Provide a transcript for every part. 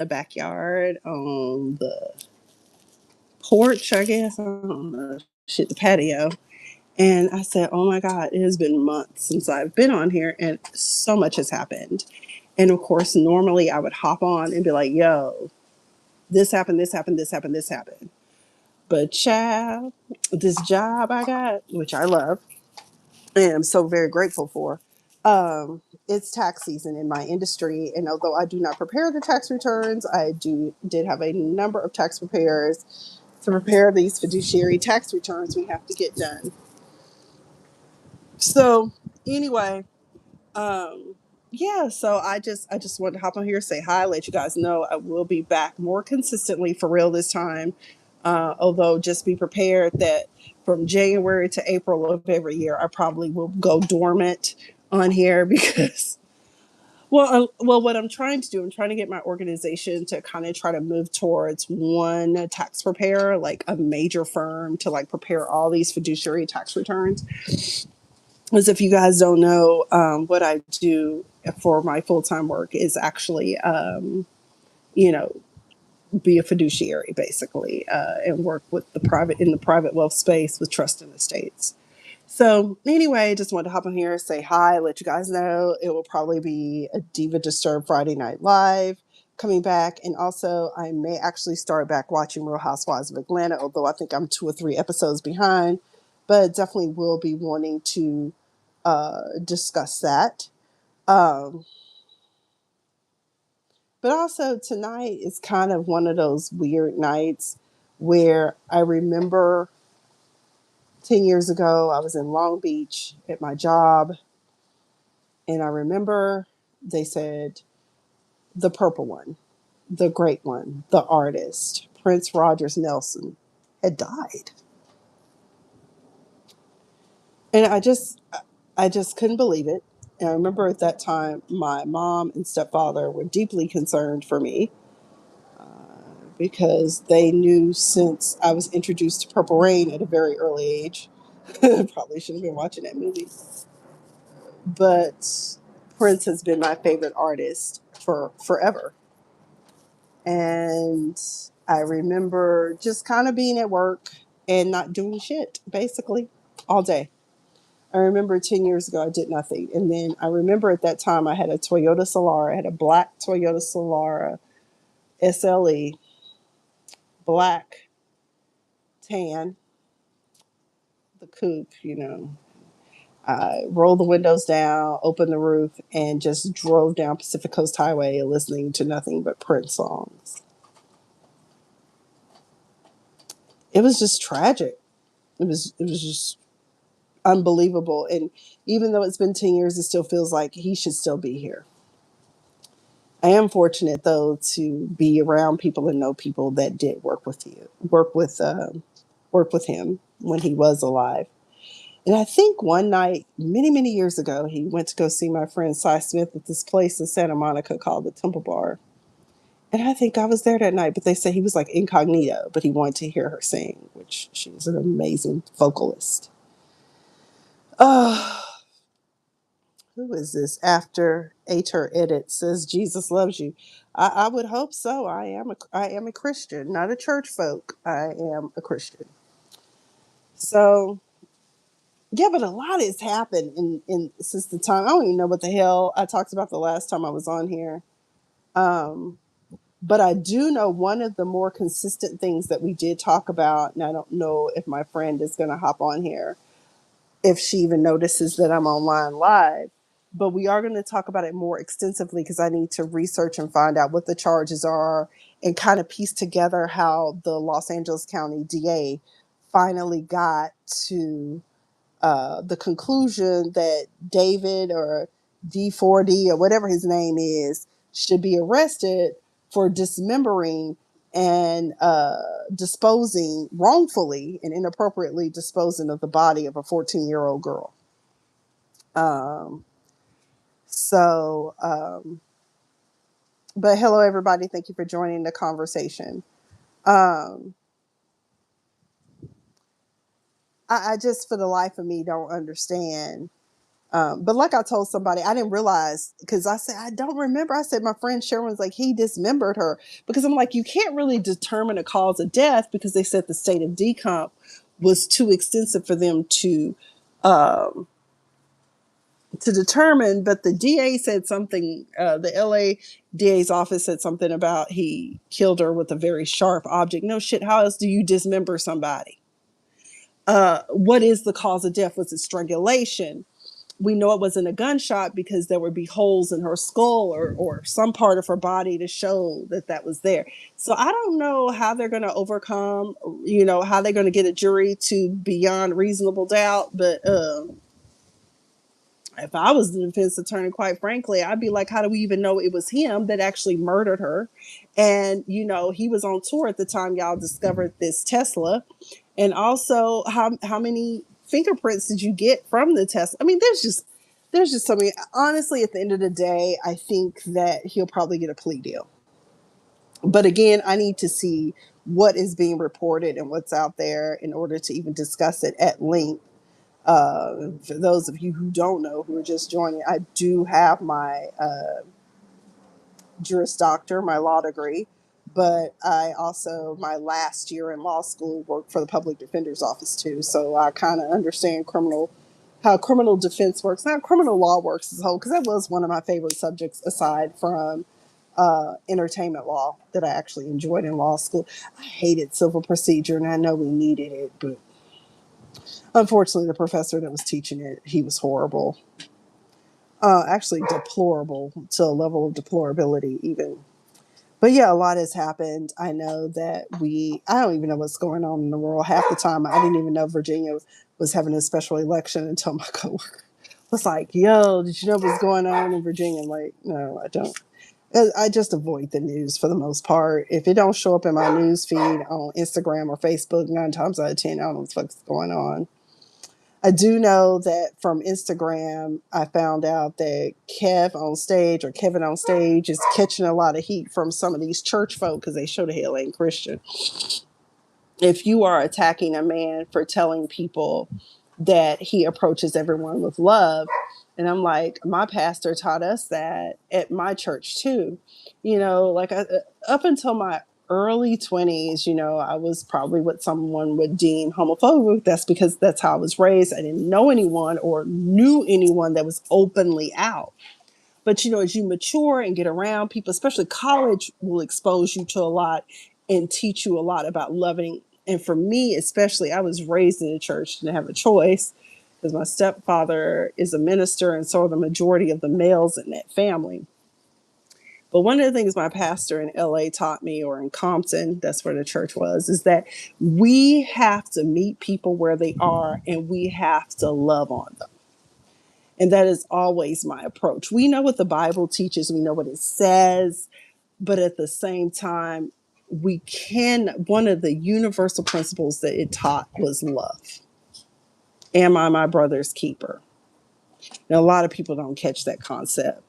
a backyard on the porch, I guess. I don't know. Shit, the patio. And I said, oh my God, it has been months since I've been on here and so much has happened. And of course, normally I would hop on and be like, yo, this happened, this happened, this happened, this happened. But child, this job I got, which I love and I'm so very grateful for, it's tax season in my industry. And although I do not prepare the tax returns, did have a number of tax preparers to prepare these fiduciary tax returns we have to get done. So anyway, um, yeah, so I just wanted to hop on here, say hi, let you guys know I will be back more consistently for real this time. Although just be prepared that from January to April of every year, I probably will go dormant on here because well, what I'm trying to do, I'm trying to get my organization to kind of try to move towards one tax preparer, like a major firm to like prepare all these fiduciary tax returns. As if you guys don't know, what I do for my full time work is actually, you know, be a fiduciary basically, and work with the private wealth space with trust and estates. So anyway, just wanted to hop on here, say hi, let you guys know it will probably be a Diva Disturbed Friday Night Live coming back. And also, I may actually start back watching Real Housewives of Atlanta, although I think I'm 2 or 3 episodes behind, but definitely will be wanting to discuss that. Um, but also, tonight is kind of one of those weird nights where I remember 10 years ago, I was in Long Beach at my job. And I remember they said the purple one, the great one, the artist, Prince Rogers Nelson, had died. And I just couldn't believe it. And I remember at that time, my mom and stepfather were deeply concerned for me, because they knew since I was introduced to Purple Rain at a very early age. Probably should have been watching that movie. But Prince has been my favorite artist for forever. And I remember just kind of being at work and not doing shit, basically, all day. I remember 10 years ago, I did nothing. And then I remember at that time, I had a Toyota Solara. I had a black Toyota Solara SLE, black, tan, the coupe, I rolled the windows down, opened the roof, and just drove down Pacific Coast Highway listening to nothing but Prince songs. It was just tragic. It was just unbelievable. And even though it's been 10 years, it still feels like he should still be here. I am fortunate though to be around people and know people that did work with him when he was alive. And I think one night, many, many years ago, he went to go see my friend Cy Smith at this place in Santa Monica called the Temple Bar. And I think I was there that night, but they said he was like incognito, but he wanted to hear her sing, which she was an amazing vocalist. Oh, who is this? After Ater Edit says Jesus loves you. I would hope so. I am a Christian, not a church folk. I am a Christian. So yeah, but a lot has happened in since the time. I don't even know what the hell I talked about the last time I was on here. Um, but I do know one of the more consistent things that we did talk about, and I don't know if my friend is going to hop on here, if she even notices that I'm online live. But we are going to talk about it more extensively because I need to research and find out what the charges are and kind of piece together how the Los Angeles County DA finally got to the conclusion that David or D4D or whatever his name is should be arrested for dismembering and disposing wrongfully and inappropriately disposing of the body of a 14-year-old girl. Um, so, but hello, everybody. Thank you for joining the conversation. Um, I just, for the life of me, don't understand But like I told somebody, I didn't realize, because I said, I don't remember. I said, my friend Sharon was like, he dismembered her. Because I'm like, you can't really determine a cause of death because they said the state of decomp was too extensive for them um, to determine. But the DA said something, the LA DA's office said something about he killed her with a very sharp object. No shit, how else do you dismember somebody? What is the cause of death? Was it strangulation? We know it wasn't a gunshot because there would be holes in her skull or some part of her body to show that that was there. So I don't know how they're going to overcome, how they're going to get a jury to beyond reasonable doubt. But if I was the defense attorney, quite frankly, I'd be like, how do we even know it was him that actually murdered her? And, he was on tour at the time y'all discovered this Tesla. And also, how many fingerprints did you get from the Tesla? I mean, there's just so many. Honestly, at the end of the day, I think that he'll probably get a plea deal. But again, I need to see what is being reported and what's out there in order to even discuss it at length. For those of you who don't know, who are just joining, I do have my Juris Doctor, my law degree, but I also, my last year in law school, worked for the public defender's office too. So I kind of understand how criminal defense works, not criminal law works as a whole, because that was one of my favorite subjects aside from entertainment law that I actually enjoyed in law school. I hated civil procedure and I know we needed it, but unfortunately the professor that was teaching it, he was horrible. Actually deplorable, to a level of deplorability even. But yeah, a lot has happened. I know that I don't even know what's going on in the world. Half the time, I didn't even know Virginia was having a special election until my coworker was like, yo, did you know what's going on in Virginia? I'm like, no, I don't. I just avoid the news for the most part. If it don't show up in my news feed on Instagram or Facebook, 9 times out of 10, I don't know what the fuck's going on. I do know that from Instagram, I found out that Kevin on stage is catching a lot of heat from some of these church folk because they show the hell ain't Christian. If you are attacking a man for telling people that he approaches everyone with love, and I'm like, my pastor taught us that at my church too. Like up until my early 20s, I was probably what someone would deem homophobic. That's because that's how I was raised. I didn't know anyone or knew anyone that was openly out. But as you mature and get around people, especially college will expose you to a lot and teach you a lot about loving. And for me, especially, I was raised in a church, didn't have a choice because my stepfather is a minister and so are the majority of the males in that family. But one of the things my pastor in LA taught me, or in Compton, that's where the church was, is that we have to meet people where they are and we have to love on them. And that is always my approach. We know what the Bible teaches, we know what it says, but at the same time, one of the universal principles that it taught was love. Am I my brother's keeper? Now, a lot of people don't catch that concept.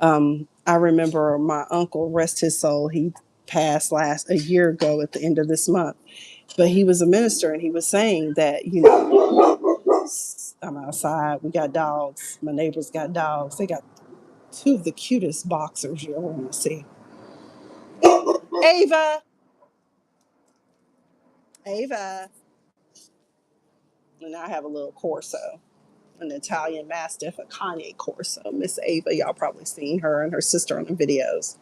I remember my uncle, rest his soul, he passed a year ago at the end of this month. But he was a minister and he was saying that, I'm outside, we got dogs, my neighbors got dogs. They got two of the cutest boxers you'll ever want to see. Ava! Ava! And I have a little Corso, an Italian Mastiff, a Kanye Corso. Miss Ava, y'all probably seen her and her sister on the videos.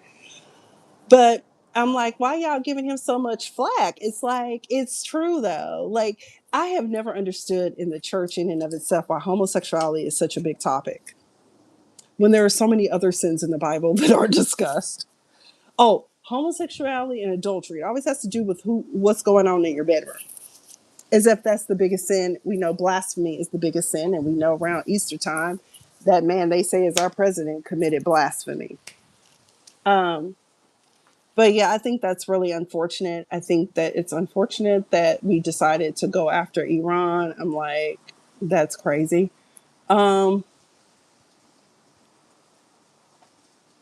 But I'm like, why y'all giving him so much flack? It's like, it's true though. Like, I have never understood in the church in and of itself why homosexuality is such a big topic when there are so many other sins in the Bible that are discussed. Oh, homosexuality and adultery. It always has to do with what's going on in your bedroom. As if that's the biggest sin. We know blasphemy is the biggest sin, and we know around Easter time that man they say is our president committed blasphemy. But yeah, I think that's really unfortunate. I think that it's unfortunate that we decided to go after Iran. I'm like, that's crazy. Um,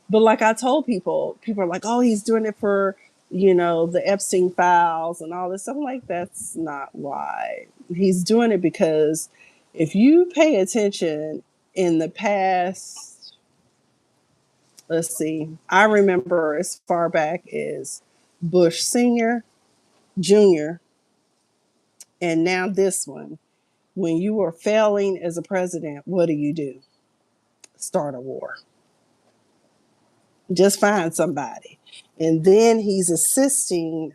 but like I told people are like, oh, he's doing it for, the Epstein files and all this. I'm like, that's not why. He's doing it because if you pay attention, in the past, let's see, I remember as far back as Bush Sr., Jr., and now this one. When you are failing as a president, what do? Start a war. Just find somebody. And then he's assisting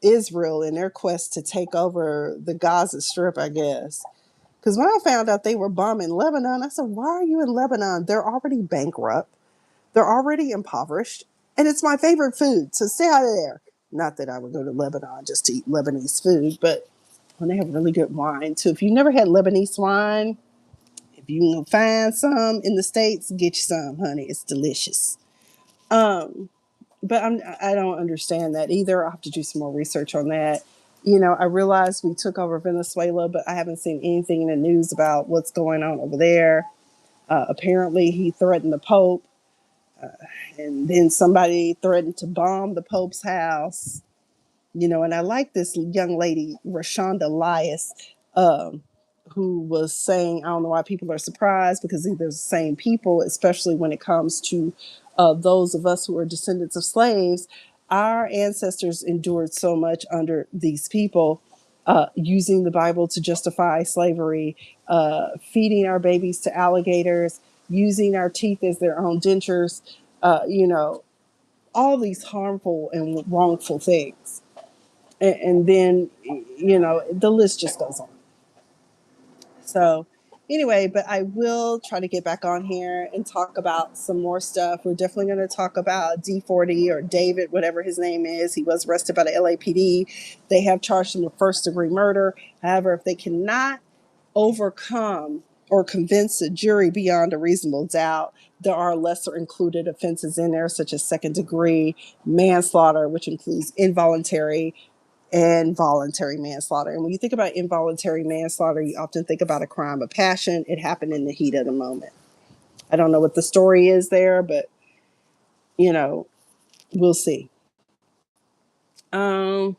Israel in their quest to take over the Gaza Strip, I guess. Because when I found out they were bombing Lebanon, I said, why are you in Lebanon? They're already bankrupt. They're already impoverished. And it's my favorite food. So stay out of there. Not that I would go to Lebanon just to eat Lebanese food, but when they have really good wine too. If you've never had Lebanese wine, if you can find some in the States, get you some, honey. It's delicious. Um, but I don't understand that either. I'll have to do some more research on that. I realized we took over Venezuela, but I haven't seen anything in the news about what's going on over there. Apparently, he threatened the Pope, and then somebody threatened to bomb the Pope's house. And I like this young lady, Rashonda Elias, um, who was saying, I don't know why people are surprised because they're the same people, especially when it comes to those of us who are descendants of slaves. Our ancestors endured so much under these people, using the Bible to justify slavery, feeding our babies to alligators, using our teeth as their own dentures, all these harmful and wrongful things. And then the list just goes on. So anyway, but I will try to get back on here and talk about some more stuff. We're definitely going to talk about D40 or David, whatever his name is. He was arrested by the LAPD. They have charged him with first-degree murder. However, if they cannot overcome or convince a jury beyond a reasonable doubt, there are lesser included offenses in there, such as second degree manslaughter, which includes involuntary and voluntary manslaughter. And when you think about involuntary manslaughter, you often think about a crime of passion. It happened in the heat of the moment. I don't know what the story is there, but we'll see. Trying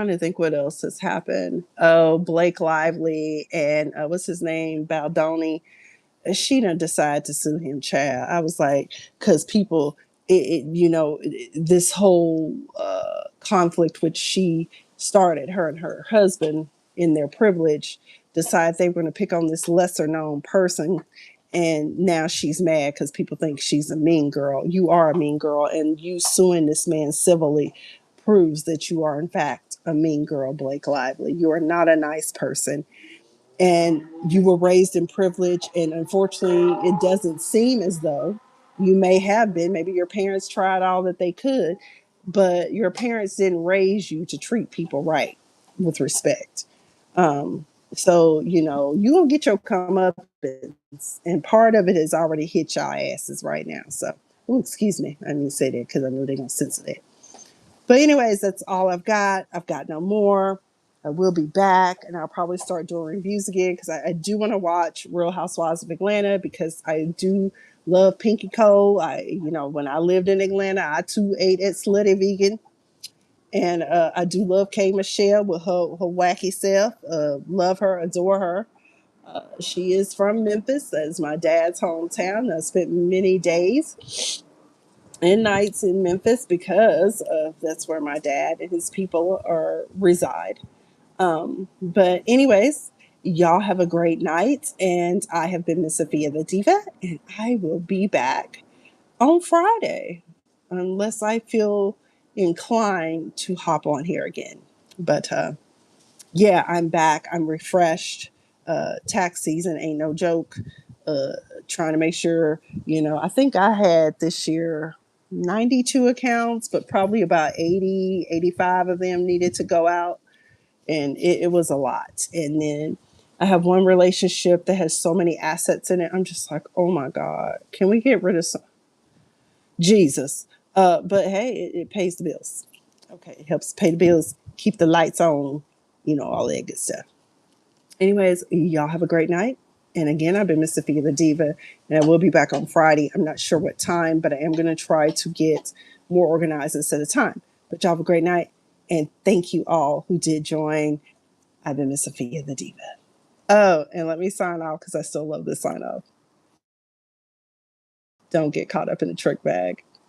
to think what else has happened. Oh, Blake Lively and what's his name, Baldoni. She done decided to sue him, child. I was like, because people, this whole conflict which she started, her and her husband in their privilege, decide they were going to pick on this lesser known person. And now she's mad because people think she's a mean girl. You are a mean girl. And you suing this man civilly proves that you are, in fact, a mean girl, Blake Lively. You are not a nice person, and you were raised in privilege, and unfortunately it doesn't seem as though you may have been. Maybe your parents tried all that they could, but your parents didn't raise you to treat people right, with respect. So you gonna get your comeuppance, and part of it has already hit y'all asses right now. So excuse me, I didn't say that because I know they're gonna censor that. But anyways, that's all I've got. I've got no more. I will be back, and I'll probably start doing reviews again because I do want to watch Real Housewives of Atlanta because I do love Pinky Cole. When I lived in Atlanta, I too ate at Slutty Vegan, and I do love K Michelle with her wacky self. Love her, adore her. She is from Memphis. That is my dad's hometown. I spent many days and nights in Memphis because that's where my dad and his people reside. But anyways, y'all have a great night, and I have been Miss Sophia the Diva, and I will be back on Friday unless I feel inclined to hop on here again. But yeah, I'm back. I'm refreshed. Tax season ain't no joke. Uh, Trying to make sure, I think I had this year 92 accounts, but probably about 80, 85 of them needed to go out. And it was a lot. And then I have one relationship that has so many assets in it. I'm just like, oh my God, can we get rid of some? Jesus. But hey, it pays the bills. Okay, it helps pay the bills, keep the lights on, all that good stuff. Anyways, y'all have a great night. And again, I've been Miss Sophia the Diva, and I will be back on Friday. I'm not sure what time, but I am going to try to get more organized instead of time. But y'all have a great night. And thank you all who did join. I've been Miss Sophia the Diva. Oh, and let me sign off because I still love this sign off. Don't get caught up in the trick bag.